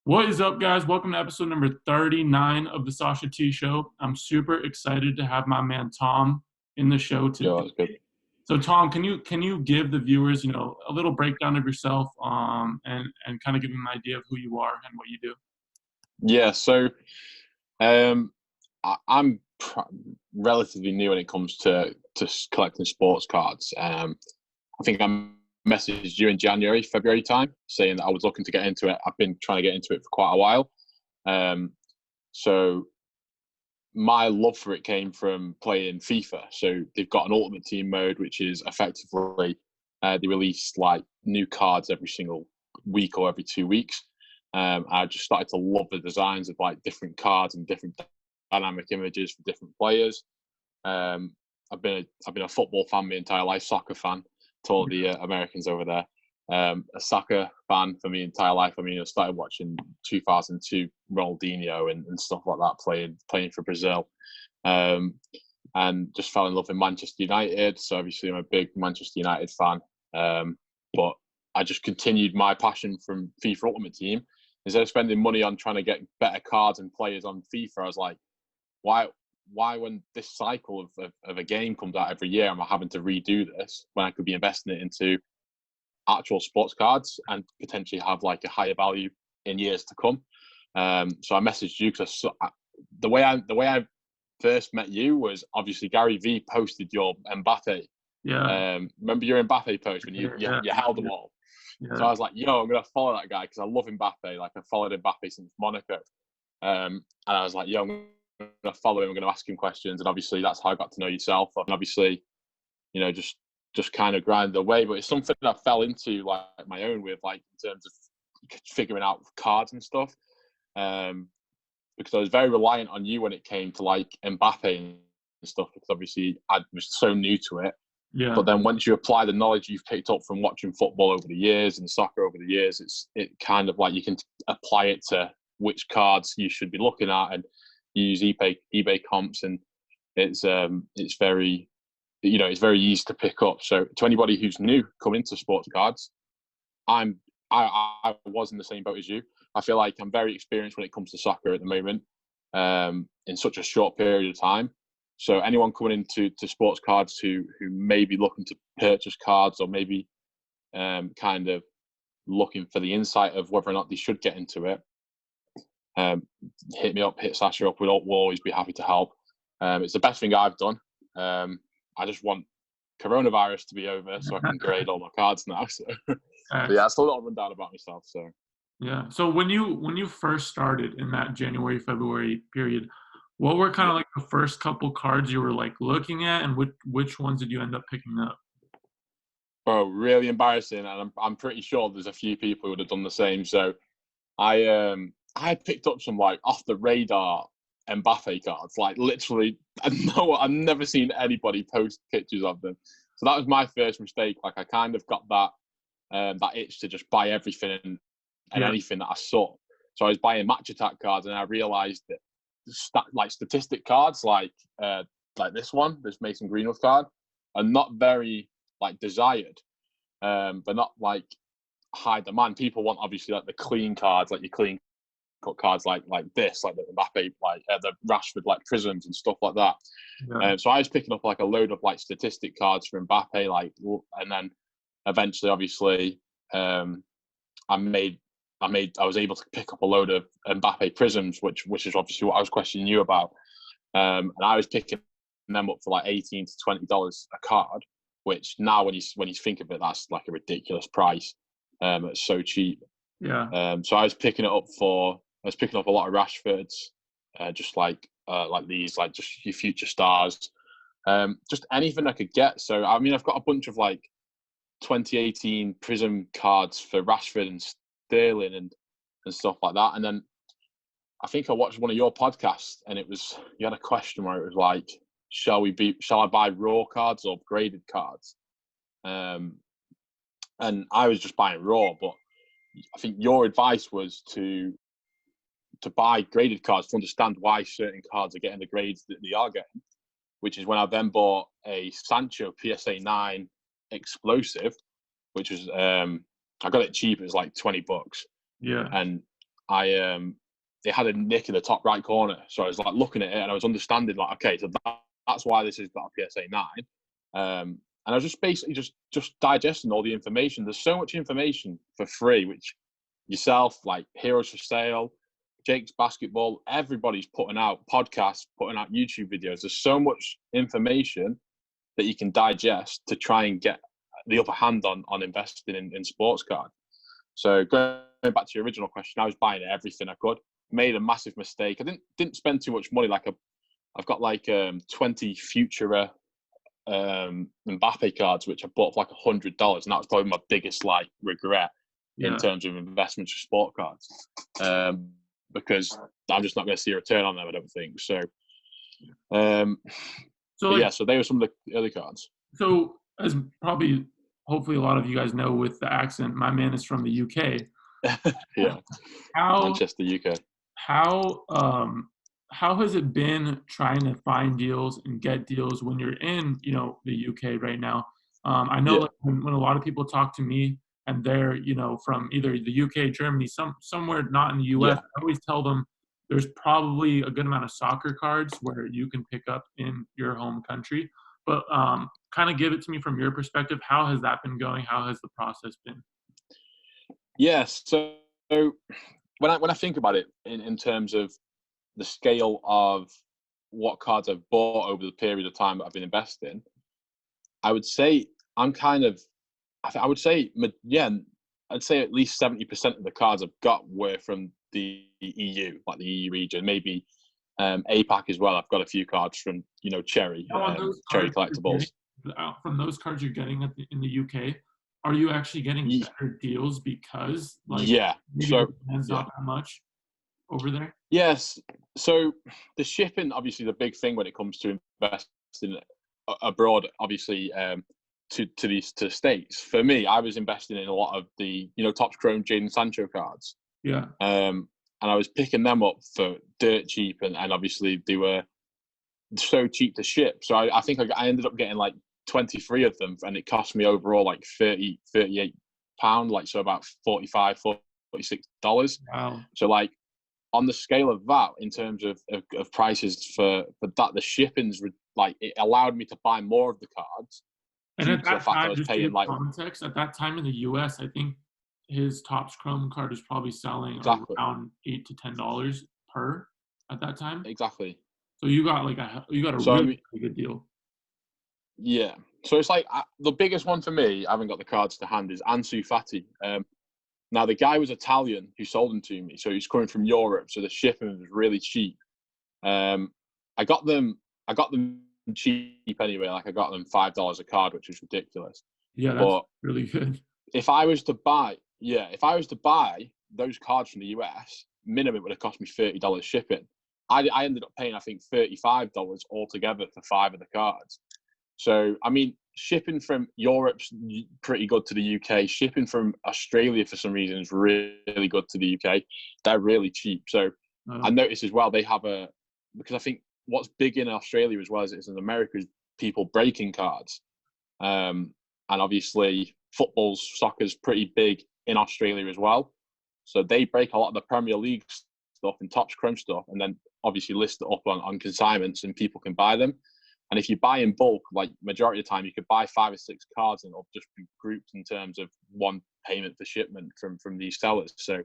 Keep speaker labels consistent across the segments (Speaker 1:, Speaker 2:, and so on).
Speaker 1: What is up, guys? Welcome to episode number 39 of the Sasha T Show. I'm super excited to have my man Tom in the show
Speaker 2: Yeah,
Speaker 1: today.
Speaker 2: that's good.
Speaker 1: So, Tom, can you give the viewers, a little breakdown of yourself, and kind of give them an idea of who you are and what you do?
Speaker 2: Yeah, so um, I'm relatively new when it comes to collecting sports cards. I think I messaged you in February time, saying that I was looking to get into it. I've been trying to get into it for quite a while. Um, so my love for it came from playing FIFA. So they've got an Ultimate Team mode, which is effectively they release like new cards every single week or every 2 weeks. I just started to love the designs of like different cards and different dynamic images for different players. Um, I've been a football fan my entire life, soccer fan to all the Americans over there. A soccer fan for my entire life. I mean, I started watching 2002 Ronaldinho and stuff like that, playing for Brazil, um, and just fell in love with Manchester United. So obviously, I'm a big Manchester United fan. But I just continued my passion from FIFA Ultimate Team. Instead of spending money on trying to get better cards and players on FIFA, I was like, why when this cycle of a game comes out every year, am I having to redo this when I could be investing it into actual sports cards and potentially have like a higher value in years to come? So I messaged you because the way I first met you was obviously Gary V posted your Mbappe.
Speaker 1: Yeah,
Speaker 2: Remember your Mbappe post when
Speaker 1: yeah,
Speaker 2: you held them all? So
Speaker 1: yeah.
Speaker 2: I was like, yo, I'm gonna follow that guy because I love Mbappe. Like I followed Mbappe since Monaco. And I was like, yo, I'm gonna follow him. I'm gonna ask him questions, and obviously that's how I got to know yourself. And obviously, just kind of grind away. But it's something that I fell into like my own with, like in terms of figuring out cards and stuff. Um, because I was very reliant on you when it came to like Mbappe and stuff. Because obviously I was so new to it.
Speaker 1: Yeah.
Speaker 2: But then once you apply the knowledge you've picked up from watching football over the years and soccer over the years, it kind of like you can apply it to which cards you should be looking at, and you use eBay comps, and it's very it's very easy to pick up. So to anybody who's new coming into sports cards, I'm I was in the same boat as you. I feel like I'm very experienced when it comes to soccer at the moment, in such a short period of time. So anyone coming into sports cards who may be looking to purchase cards, or maybe kind of looking for the insight of whether or not they should get into it, um, hit me up, hit Sasha up. We'll always be happy to help. It's the best thing I've done. I just want coronavirus to be over so I can grade all my cards now. So, but yeah, it's a little rundown about myself. So,
Speaker 1: Yeah. So when you first started in that January, February period, what were kind of like the first couple cards you were like looking at, and which ones did you end up picking up?
Speaker 2: oh, really embarrassing, and I'm pretty sure there's a few people who would have done the same. So, I picked up some like off the radar Mbappe cards, like literally. I've never seen anybody post pictures of them. So that was my first mistake. Like I kind of got that itch to just buy everything and
Speaker 1: Yeah.
Speaker 2: anything that I saw. So I was buying Match Attack cards, and I realised that like statistic cards, like this Mason Greenwood card, are not very like desired. They're not like high demand. People want obviously like the clean cards, like your clean cut cards, like this, like the Mbappe, like the Rashford, like prisms and stuff like that.
Speaker 1: Yeah.
Speaker 2: So I was picking up like a load of like statistic cards for Mbappe, like, and then eventually, obviously, um, I I was able to pick up a load of Mbappe prisms, which is obviously what I was questioning you about. And I was picking them up for like $18 to $20 a card, which now when you think of it, that's like a ridiculous price. It's so cheap.
Speaker 1: Yeah.
Speaker 2: So I was picking up a lot of Rashfords, just like these, like just your future stars, just anything I could get. So I mean, I've got a bunch of like 2018 Prism cards for Rashford and Sterling and stuff like that. And then I think I watched one of your podcasts, and you had a question where it was like, shall I buy raw cards or graded cards? And I was just buying raw, but I think your advice was to buy graded cards to understand why certain cards are getting the grades that they are getting, which is when I then bought a Sancho PSA 9 explosive, which was I got it cheap. It was like $20,
Speaker 1: Yeah.
Speaker 2: and it had a nick in the top right corner. So I was like looking at it and I was understanding like, okay, so that's why this has got a PSA 9. And I was just basically just digesting all the information. There's so much information for free, which yourself, like Heroes for Sale, Jake's Basketball, everybody's putting out podcasts, putting out YouTube videos. There's so much information that you can digest to try and get the upper hand on investing in sports cards. So going back to your original question, I was buying everything I could. Made a massive mistake. I didn't spend too much money. I've got 20 Futura Mbappe cards, which I bought for like $100, and that was probably my biggest regret in terms of investments for sport cards, because I'm just not going to see a return on them, I don't think. So, so they were some of the early cards.
Speaker 1: So as probably, hopefully a lot of you guys know with the accent, my man is from the UK.
Speaker 2: Yeah. Manchester, UK.
Speaker 1: How has it been trying to find deals and get deals when you're in, the UK right now? I know when a lot of people talk to me and they're, from either the UK, Germany, somewhere not in the US, I always tell them there's probably a good amount of soccer cards where you can pick up in your home country. But kind of give it to me from your perspective. How has that been going? How has the process been?
Speaker 2: Yes. So when I think about it in terms of the scale of what cards I've bought over the period of time that I've been investing, I would say I'd say at least 70% of the cards I've got were from the EU, like the EU region, maybe APAC as well. I've got a few cards from, Cherry Collectibles.
Speaker 1: From those cards you're getting in the UK, are you actually getting better deals because not that much over there?
Speaker 2: Yes. So the shipping, obviously, the big thing when it comes to investing abroad, obviously, to the States. For me, I was investing in a lot of the, Topps Chrome Jadon Sancho cards.
Speaker 1: Yeah.
Speaker 2: And I was picking them up for dirt cheap, and obviously they were so cheap to ship. So I think I ended up getting 23 of them, and it cost me overall £38, so about $45, $46.
Speaker 1: Wow.
Speaker 2: So on the scale of that, in terms of prices for that, the shippings it allowed me to buy more of the cards.
Speaker 1: And at that time, just to give context, at that time in the US, I think his Topps Chrome card is probably selling around $8 to $10 per at that time.
Speaker 2: Exactly.
Speaker 1: So you got a really good deal.
Speaker 2: Yeah. So it's the biggest one for me, I haven't got the cards to hand, is Ansu Fati. Now the guy was Italian who sold them to me, so he's coming from Europe, so the shipping was really cheap. I got them cheap anyway. I got them $5 a card, which was ridiculous.
Speaker 1: Yeah, that's really good.
Speaker 2: If I was to buy those cards from the US, minimum would have cost me $30 shipping. I ended up paying, I think, $35 altogether for 5 of the cards. So, I mean, shipping from Europe's pretty good to the UK. Shipping from Australia, for some reason, is really good to the UK. They're really cheap. So I noticed as well, they have because I think what's big in Australia as well as it is in America is people breaking cards. And obviously, soccer's pretty big in Australia as well. So they break a lot of the Premier League stuff and Topps Chrome stuff, and then obviously list it up on consignments, and people can buy them. And if you buy in bulk, majority of the time, you could buy 5 or 6 cards, and it'll just be grouped in terms of one payment for shipment from these sellers. So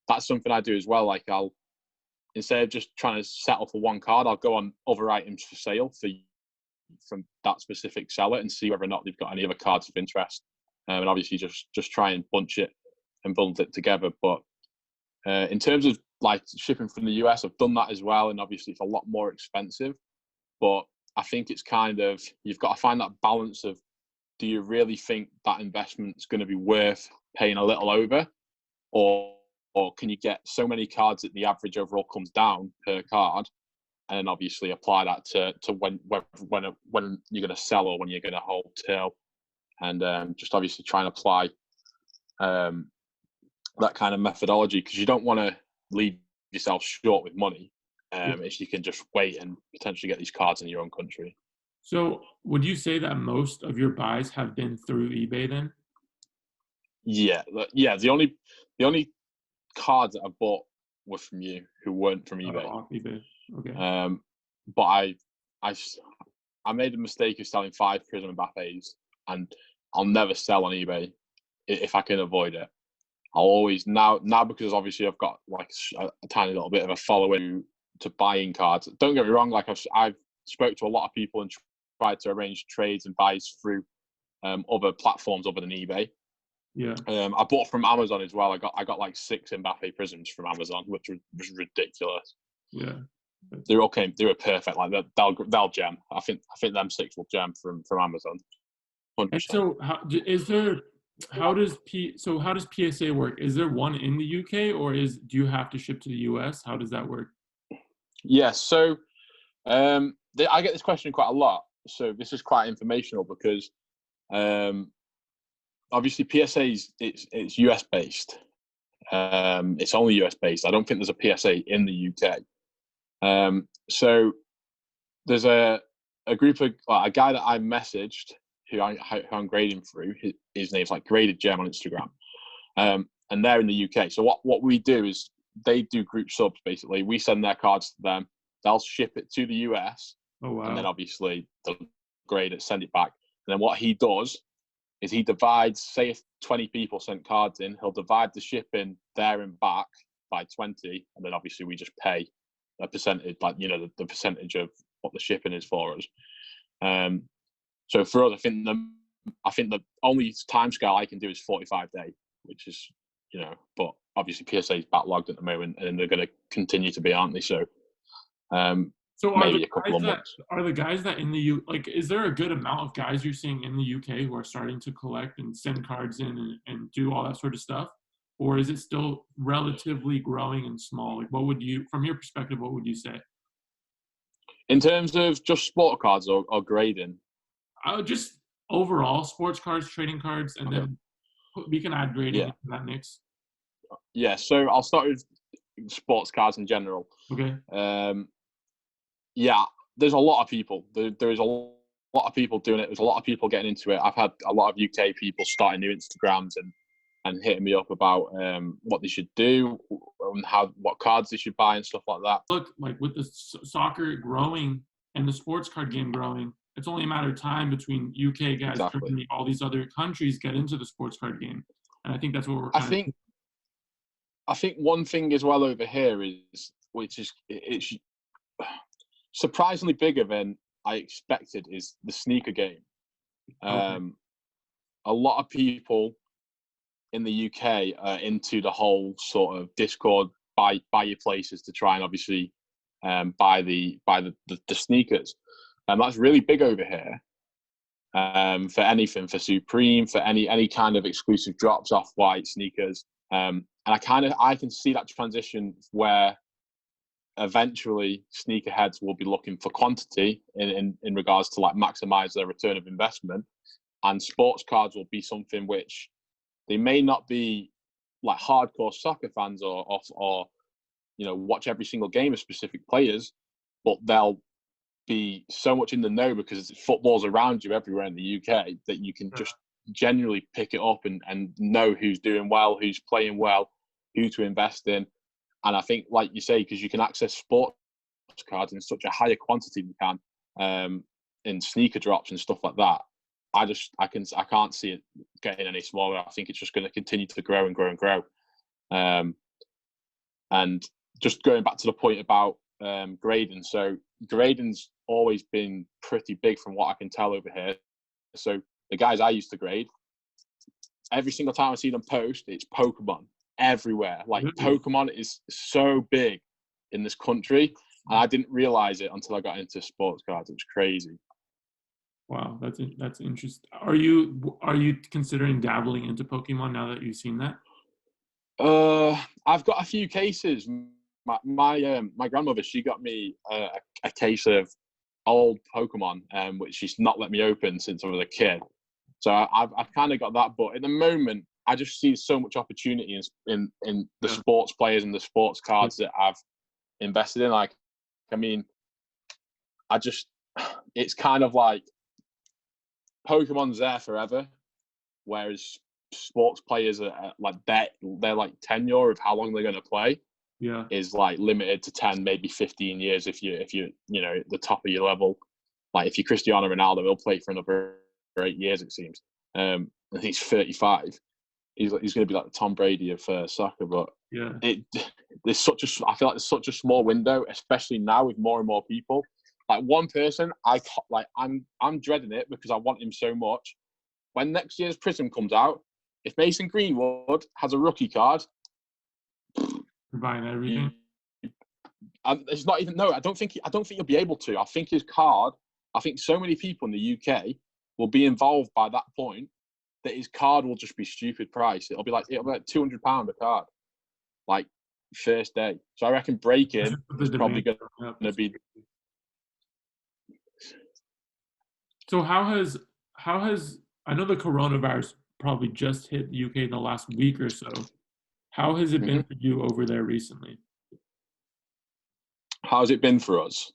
Speaker 2: that's something I do as well. I'll, instead of just trying to settle for one card, I'll go on other items for sale from that specific seller and see whether or not they've got any other cards of interest. And obviously just try and bunch it and bundle it together. But in terms of shipping from the US, I've done that as well, and obviously it's a lot more expensive. But I think it's you've got to find that balance of, do you really think that investment's going to be worth paying a little over, or can you get so many cards that the average overall comes down per card, and then obviously apply that to when you're going to sell or when you're going to hold till, and just obviously try and apply that kind of methodology, because you don't want to leave yourself short with money. If you can just wait and potentially get these cards in your own country.
Speaker 1: So would you say that most of your buys have been through eBay then?
Speaker 2: Yeah. The only cards that I've bought were from you, who weren't from eBay.
Speaker 1: Off eBay. Okay.
Speaker 2: But I made the mistake of selling 5 Prizm Mbappes, and I'll never sell on eBay if I can avoid it. I'll always now because obviously I've got like a tiny little bit of a following to buying cards. Don't get me wrong, like I've spoke to a lot of people and tried to arrange trades and buys through other platforms other than eBay.
Speaker 1: Yeah.
Speaker 2: I bought from Amazon as well. I got like 6 Mbappe Prizms from Amazon, which was ridiculous.
Speaker 1: Yeah.
Speaker 2: They were perfect. Like they'll gem. I think them 6 will gem from Amazon. 100%.
Speaker 1: And so how does PSA work? Is there one in the UK, or do you have to ship to the US? How does that work?
Speaker 2: Yes. So I get this question quite a lot. So this is quite informational because obviously PSA it's US based. It's only US based. I don't think there's a PSA in the UK. So there's a group of a guy that I messaged who I'm grading through. His name's like Graded Gem on Instagram, and they're in the UK. So what we do is they do group subs basically. We send their cards to them. They'll ship it to the US.
Speaker 1: Oh wow!
Speaker 2: And then obviously they'll grade it, send it back. And then what he does is he divides. Say if 20 people sent cards in, he'll divide the shipping there and back by 20, and then obviously we just pay a percentage, like the percentage of what the shipping is for us. So for us, I think the only timescale I can do is 45 days, which is but obviously PSA is backlogged at the moment, and they're going to continue to be, aren't they? So maybe a couple of months.
Speaker 1: Are the guys that in the is there a good amount of guys you're seeing in the UK who are starting to collect and send cards in and do all that sort of stuff? Or is it still relatively growing and small? Like, from your perspective, what would you say?
Speaker 2: In terms of just sport cards or grading?
Speaker 1: Just overall, sports cards, trading cards, and then we can add grading into that mix.
Speaker 2: Yeah, so I'll start with sports cards in general.
Speaker 1: Okay.
Speaker 2: Yeah, there's a lot of people. There is a lot of people doing it. There's a lot of people getting into it. I've had a lot of UK people starting new Instagrams and hitting me up about what they should do and what cards they should buy and stuff like that.
Speaker 1: Look, like with the soccer growing and the sports card game growing, it's only a matter of time between UK guys, Germany, all these other countries get into the sports card game, and I think that's what we're.
Speaker 2: I think one thing as well over here is, which is it's surprisingly bigger than I expected, is the sneaker game. A lot of people in the UK are into the whole sort of Discord buy your places to try and obviously buy the sneakers, and that's really big over here. For anything, for Supreme, for any kind of exclusive drops, Off-White sneakers, and I can see that transition where eventually sneakerheads will be looking for quantity in regards to like maximize their return of investment, and sports cards will be something which they may not be like hardcore soccer fans or watch every single game of specific players, but they'll be so much in the know because football's around you everywhere in the UK that you can just generally pick it up and know who's doing well, who's playing well, who to invest in. And I think, like you say, because you can access sports cards in such a higher quantity than you can in sneaker drops and stuff like that, I can't see it getting any smaller. I think it's just going to continue to grow and grow and grow. And just going back to the point about grading, so grading's always been pretty big from what I can tell over here. So the guys I used to grade, every single time I see them post, it's Pokemon everywhere. Like Pokemon is so big in this country, and I didn't realize it until I got into sports cards. It was crazy.
Speaker 1: Wow, that's interesting. Are you considering dabbling into Pokemon now that you've seen that?
Speaker 2: I've got a few cases. My grandmother, she got me a case of old Pokemon, which she's not let me open since I was a kid. So I've kind of got that, but at the moment, I just see so much opportunity in the sports players and the sports cards that I've invested in. Like, I mean, it's kind of like Pokemon's there forever, whereas sports players are like they're like tenure of how long they're going to play.
Speaker 1: Yeah.
Speaker 2: is like limited to 10, maybe 15 years if you at the top of your level. Like if you're Cristiano Ronaldo, he'll play for another 8 years, it seems. And he's 35. He's going to be like the Tom Brady of soccer. But
Speaker 1: Yeah.
Speaker 2: I feel like there's such a small window, especially now with more and more people. Like one person, I'm dreading it because I want him so much. When next year's Prism comes out, if Mason Greenwood has a rookie card,
Speaker 1: You're buying everything.
Speaker 2: And it's not even I don't think you'll be able to. I think his card. I think so many people in the UK will be involved by that point that his card will just be stupid price. It'll be like £200 a card, like first day. So I reckon break-in is probably going to be.
Speaker 1: So how has I know the coronavirus probably just hit the UK in the last week or so. How has it been for you over there recently?
Speaker 2: How's it been for us?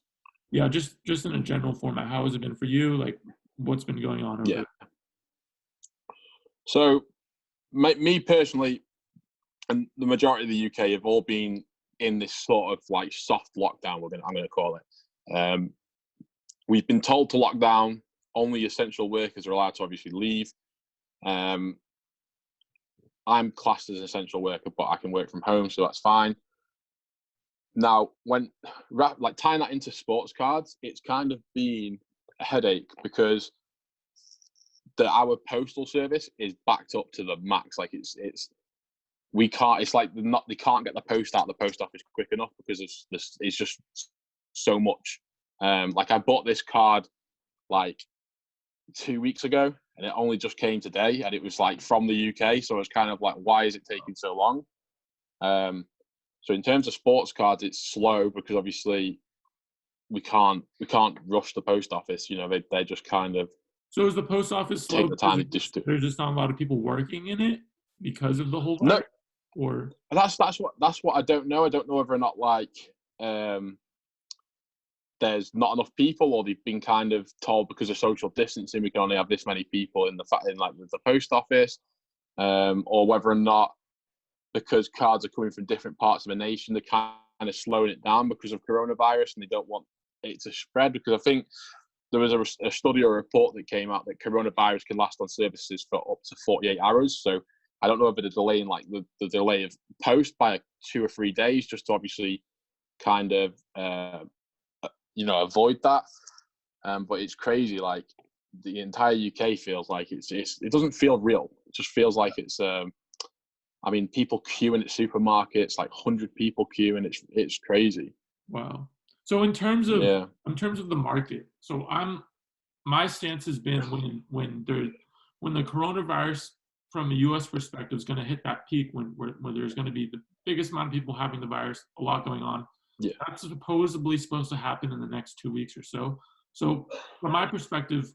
Speaker 1: Yeah, just in a general format. How has it been for you? Like, what's been going on over there?
Speaker 2: So, me personally, and the majority of the UK have all been in this sort of like soft lockdown. I'm going to call it. We've been told to lock down. Only essential workers are allowed to obviously leave. I'm classed as an essential worker, but I can work from home, so that's fine. Now, when like tying that into sports cards, it's kind of been a headache because our postal service is backed up to the max. Like we can't. It's like they can't get the post out of the post office quick enough because it's just so much. Like I bought this card like 2 weeks ago, and it only just came today, and it was like from the UK. So it's kind of like, why is it taking so long? So in terms of sports cards, it's slow because obviously we can't rush the post office. You know, they just kind of.
Speaker 1: So is the post office slow?
Speaker 2: Take the time.
Speaker 1: There's just not a lot of people working in it because of the whole virus?
Speaker 2: No,
Speaker 1: or
Speaker 2: that's what I don't know. I don't know whether or not like there's not enough people, or they've been kind of told because of social distancing we can only have this many people in the post office, or whether or not because cards are coming from different parts of the nation, they're kind of slowing it down because of coronavirus, and they don't want it to spread. Because I think there was a study or a report that came out that coronavirus can last on services for up to 48 hours. So I don't know if the delay in like the delay of post by 2 or 3 days, just to obviously kind of avoid that. But it's crazy. Like the entire UK feels like it doesn't feel real. It just feels like it's. I mean, people queuing at supermarkets, like 100 people queuing. It's crazy.
Speaker 1: Wow. So in terms of the market, so my stance has been when the coronavirus from a U.S. perspective is going to hit that peak where there's going to be the biggest amount of people having the virus, a lot going on.
Speaker 2: Yeah.
Speaker 1: That's supposedly supposed to happen in the next 2 weeks or so. So from my perspective,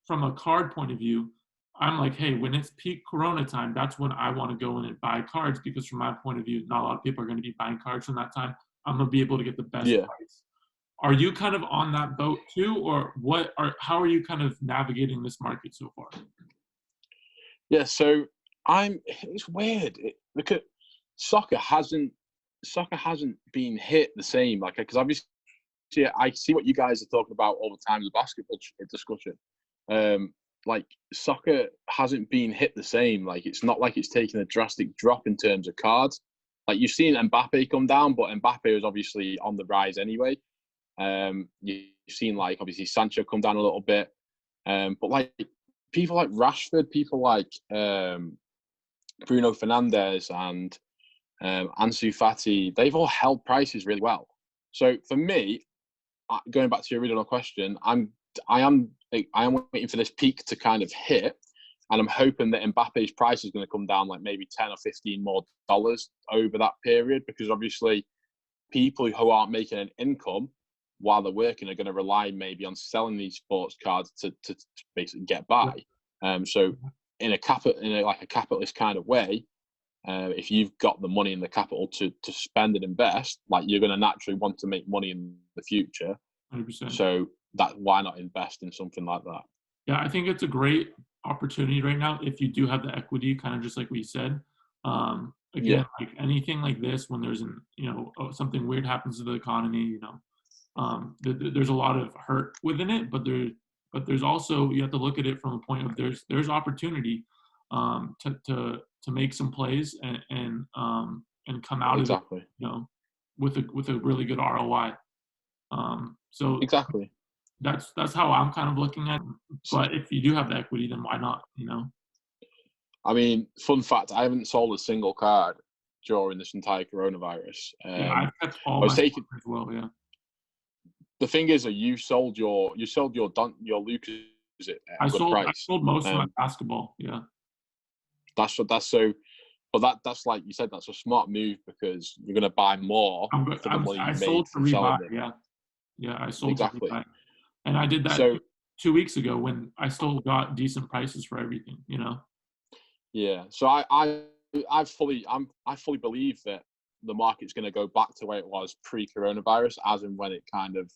Speaker 1: from a card point of view, I'm like, hey, when it's peak Corona time, that's when I want to go in and buy cards, because from my point of view, not a lot of people are going to be buying cards from that time. I'm going to be able to get the best price. Are you kind of on that boat too, or how are you kind of navigating this market so far?
Speaker 2: Yeah, so it's weird because soccer hasn't been hit the same, like, because obviously I see what you guys are talking about all the time, the basketball discussion. Like soccer hasn't been hit the same. Like it's not like it's taken a drastic drop in terms of cards. Like you've seen Mbappe come down, but Mbappe is obviously on the rise anyway. You've seen like obviously Sancho come down a little bit, but like people like Rashford, people like Bruno Fernandes and Ansu Fati, they've all held prices really well. So for me, going back to your original question, I am waiting for this peak to kind of hit, and I'm hoping that Mbappe's price is going to come down like maybe $10 or $15 more over that period, because obviously people who aren't making an income while they're working are going to rely maybe on selling these sports cards to basically get by. So in a capitalist kind of way, if you've got the money and the capital to spend and invest, like you're going to naturally want to make money in the future.
Speaker 1: 100%.
Speaker 2: So why not invest in something like that?
Speaker 1: Yeah, I think it's a great opportunity right now if you do have the equity, kind of just like we said.
Speaker 2: Yeah,
Speaker 1: Again, like anything like this, when there's something weird happens to the economy, there's a lot of hurt within it, but there's also, you have to look at it from a point of there's opportunity to make some plays and come out of it,
Speaker 2: exactly,
Speaker 1: with a really good ROI. So
Speaker 2: exactly.
Speaker 1: that's how I'm kind of looking at it. But if you do have the equity, then why not?
Speaker 2: I mean, fun fact: I haven't sold a single card during this entire coronavirus.
Speaker 1: Yeah, I've kept all
Speaker 2: I was
Speaker 1: my
Speaker 2: taking.
Speaker 1: as well. Yeah,
Speaker 2: The thing is that your Lucas at
Speaker 1: I
Speaker 2: a good
Speaker 1: sold I
Speaker 2: price.
Speaker 1: sold most of my
Speaker 2: Um,
Speaker 1: basketball. Yeah,
Speaker 2: that's so. But that's like you said, that's a smart move because you're going to buy more
Speaker 1: I'm good.
Speaker 2: for the money
Speaker 1: I
Speaker 2: you
Speaker 1: sold
Speaker 2: made
Speaker 1: to
Speaker 2: from selling
Speaker 1: rebuy.
Speaker 2: them.
Speaker 1: Yeah, yeah, I sold to
Speaker 2: Exactly.
Speaker 1: rebuy, and I did that
Speaker 2: So
Speaker 1: 2 weeks ago when I still got decent prices for everything.
Speaker 2: yeah, so I fully believe that the market's going to go back to where it was pre-coronavirus, as and when it kind of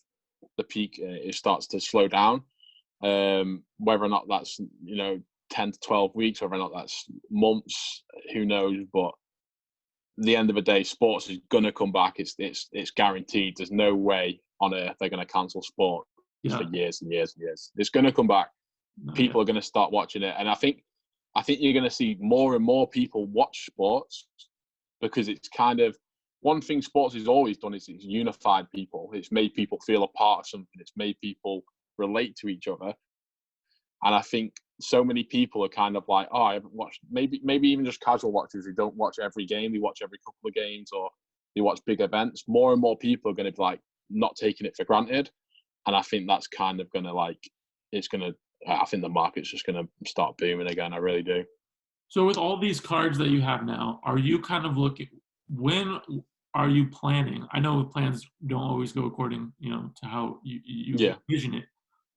Speaker 2: the peak it starts to slow down. Whether or not that's 10 to 12 weeks, whether or not that's months, who knows? But at the end of the day, sports is going to come back. It's guaranteed. There's no way on earth they're going to cancel sport for
Speaker 1: Yeah,
Speaker 2: years and years and years. It's going to come back.
Speaker 1: no, yeah.
Speaker 2: People are going to start watching it, and I think you're going to see more and more people watch sports because it's kind of one thing sports has always done is it's unified people. It's made people feel a part of something. It's made people relate to each other. And I think so many people are kind of like, oh, I haven't watched, maybe even just casual watchers who don't watch every game, they watch every couple of games or they watch big events. More and more people are going to be like not taking it for granted. And I think that's kind of going to I think the market's just going to start booming again. I really do.
Speaker 1: So with all these cards that you have now, are you kind of looking, when are you planning? I know plans don't always go according, to how you
Speaker 2: Yeah.
Speaker 1: envision it,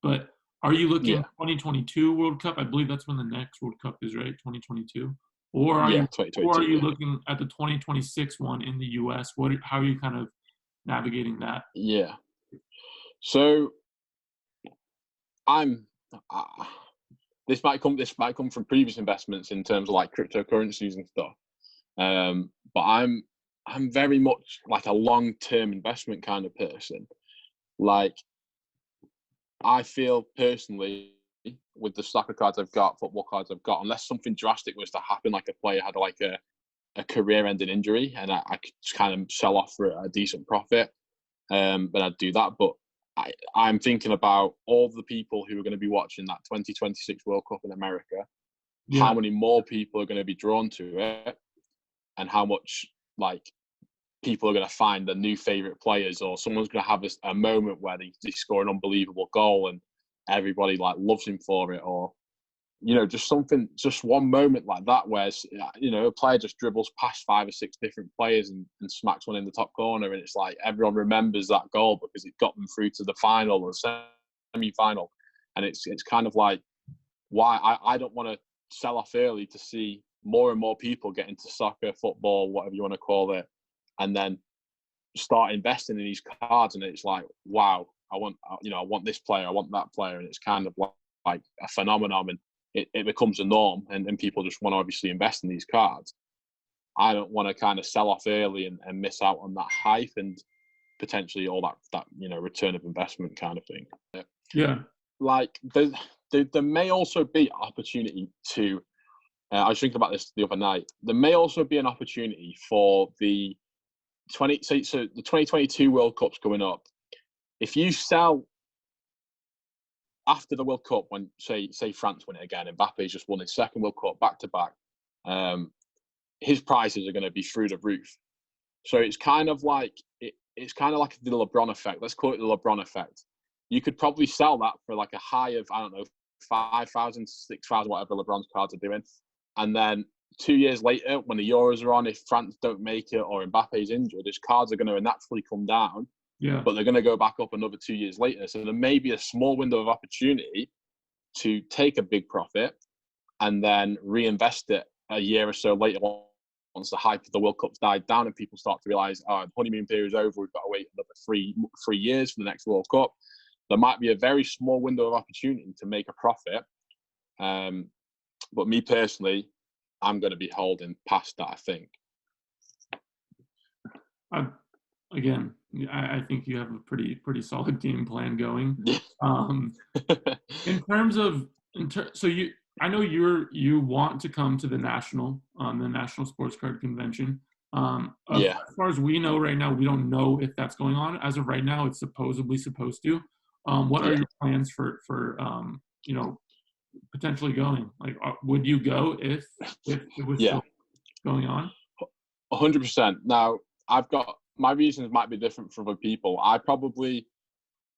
Speaker 1: but are you looking
Speaker 2: Yeah.
Speaker 1: 2022 World Cup? I believe that's when the next World Cup is, right? 2022. Or are
Speaker 2: Yeah.
Speaker 1: you or are
Speaker 2: 2022.
Speaker 1: you
Speaker 2: Yeah.
Speaker 1: looking at the 2026 one in the US? How are you kind of navigating that?
Speaker 2: Yeah. So I'm, uh, this might come from previous investments in terms of like cryptocurrencies and stuff. But I'm very much like a long-term investment kind of person. Like I feel personally with the stack of cards I've got, football cards I've got, unless something drastic was to happen, like a player had like a career-ending injury, and I could just kind of sell off for a decent profit, then I'd do that. But I'm thinking about all the people who are going to be watching that 2026 World Cup in America. How
Speaker 1: Yeah,
Speaker 2: many more people are going to be drawn to it, and how much like people are going to find their new favorite players, or someone's going to have a moment where they score an unbelievable goal and everybody like loves him for it, or just one moment like that where a player just dribbles past 5 or 6 different players and smacks one in the top corner, and it's like everyone remembers that goal because it got them through to the final or semi-final, and it's kind of like why I don't want to sell off early to see more and more people get into soccer, football, whatever you want to call it, and then start investing in these cards. And it's like, wow, I want this player, I want that player, and it's kind of like a phenomenon, and it becomes a norm, and people just want to obviously invest in these cards. I don't want to kind of sell off early and miss out on that hype and potentially all that return of investment kind of thing.
Speaker 1: yeah,
Speaker 2: Like there may also be opportunity to. I was thinking about this the other night. There may also be an opportunity for the the 2022 World Cup's coming up. If you sell after the World Cup, when say France win it again, Mbappe's just won his second World Cup back to back, his prices are going to be through the roof. So it's kind of like it's kind of like the LeBron effect. Let's call it the LeBron effect. You could probably sell that for like a high of, I don't know, 5,000, 6,000, whatever LeBron's cards are doing, and then 2 years later, when the Euros are on, if France don't make it or Mbappe's injured, his cards are going to naturally come down,
Speaker 1: yeah,
Speaker 2: but they're going to go back up another 2 years later. So there may be a small window of opportunity to take a big profit and then reinvest it a year or so later once the hype of the World Cup's died down and people start to realise, oh, the honeymoon period is over, we've got to wait another three years for the next World Cup. There might be a very small window of opportunity to make a profit. But me personally, I'm going to be holding past that, I think.
Speaker 1: Again, I think you have a pretty solid game plan going.
Speaker 2: Yeah.
Speaker 1: In terms of, so I know you want to come to the National Sports Card Convention.
Speaker 2: Yeah.
Speaker 1: As far as we know right now, we don't know if that's going on. As of right now, it's supposedly supposed to. What are
Speaker 2: Yeah.
Speaker 1: your plans for potentially going? Like, would you go if it was
Speaker 2: Yeah.
Speaker 1: still going on?
Speaker 2: 100%. Now, I've got my reasons might be different for other people. I would probably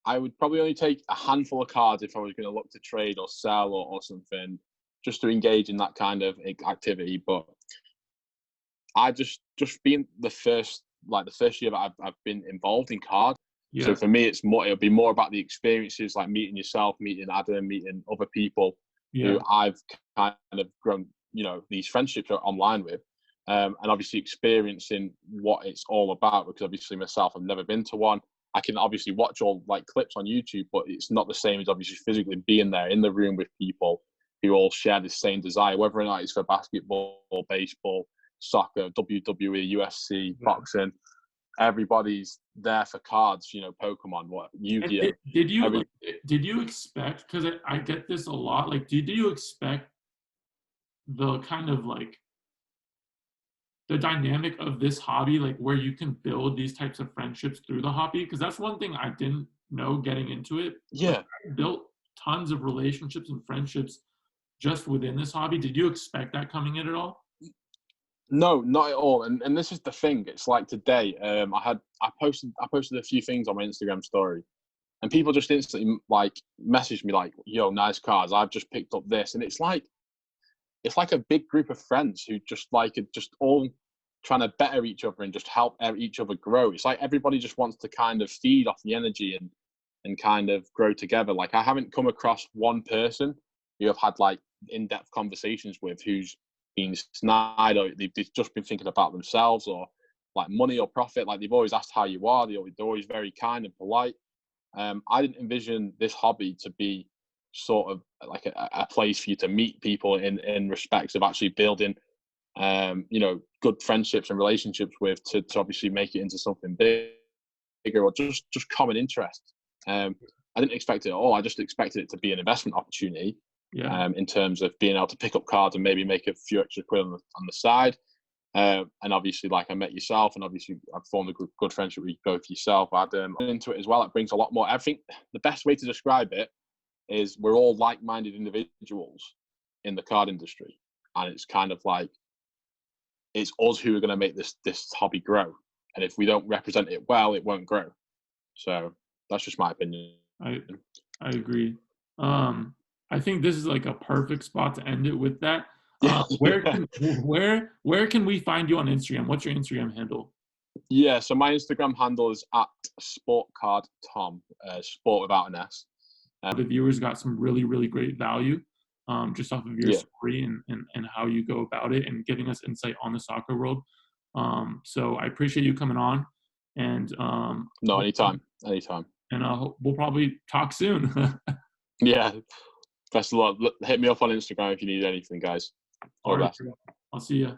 Speaker 2: only take a handful of cards if I was going to look to trade or sell or something, just to engage in that kind of activity. But I just being the first year that I've been involved in cards.
Speaker 1: Yeah.
Speaker 2: So for me, it'll be more about the experiences, like meeting yourself, meeting Adam, meeting other people who I've kind of grown, these friendships online with. And obviously experiencing what it's all about, because obviously myself, I've never been to one. I can obviously watch all like clips on YouTube, but it's not the same as obviously physically being there in the room with people who all share the same desire, whether or not it's for basketball, baseball, soccer, WWE, UFC, boxing. Everybody's there for cards, Pokemon, Yu-Gi-Oh.
Speaker 1: Did you expect, because I get this a lot, like did you expect the kind of like the dynamic of this hobby, like where you can build these types of friendships through the hobby? Because that's one thing I didn't know getting into it.
Speaker 2: Yeah.
Speaker 1: I built tons of relationships and friendships just within this hobby. Did you expect that coming in at all?
Speaker 2: No, not at all. And this is the thing. It's like today, I posted a few things on my Instagram story, and people just instantly like messaged me like, "Yo, nice cards. I've just picked up this," and it's like a big group of friends who just all trying to better each other and just help each other grow. It's like everybody just wants to kind of feed off the energy and kind of grow together. Like I haven't come across one person who I've had like in-depth conversations with who's been snide or they've just been thinking about themselves or like money or profit. Like they've always asked how you are. They're always very kind and polite. I didn't envision this hobby to be sort of like a place for you to meet people in respects of actually building good friendships and relationships with to obviously make it into something bigger or just common interest. I didn't expect it at all. I just expected it to be an investment opportunity.
Speaker 1: Yeah.
Speaker 2: In terms of being able to pick up cards and maybe make a few extra quid on the side. And obviously, like I met yourself, and obviously I've formed a good friendship with both yourself, Adam. Into it as well, it brings a lot more. I think the best way to describe it is we're all like-minded individuals in the card industry, and it's kind of like it's us who are going to make this hobby grow. And if we don't represent it well, it won't grow. So that's just my opinion.
Speaker 1: I agree. I think this is like a perfect spot to end it with that. Where can we find you on Instagram? What's your Instagram handle?
Speaker 2: Yeah, so my Instagram handle is @sportcardtom, sport without an S.
Speaker 1: The viewers got some really, really great value just off of your story and how you go about it and giving us insight on the soccer world. So I appreciate you coming on. And
Speaker 2: no, anytime.
Speaker 1: And we'll probably talk soon.
Speaker 2: Yeah. Best of luck. Hit me up on Instagram if you need anything, guys. All right.
Speaker 1: I'll see you.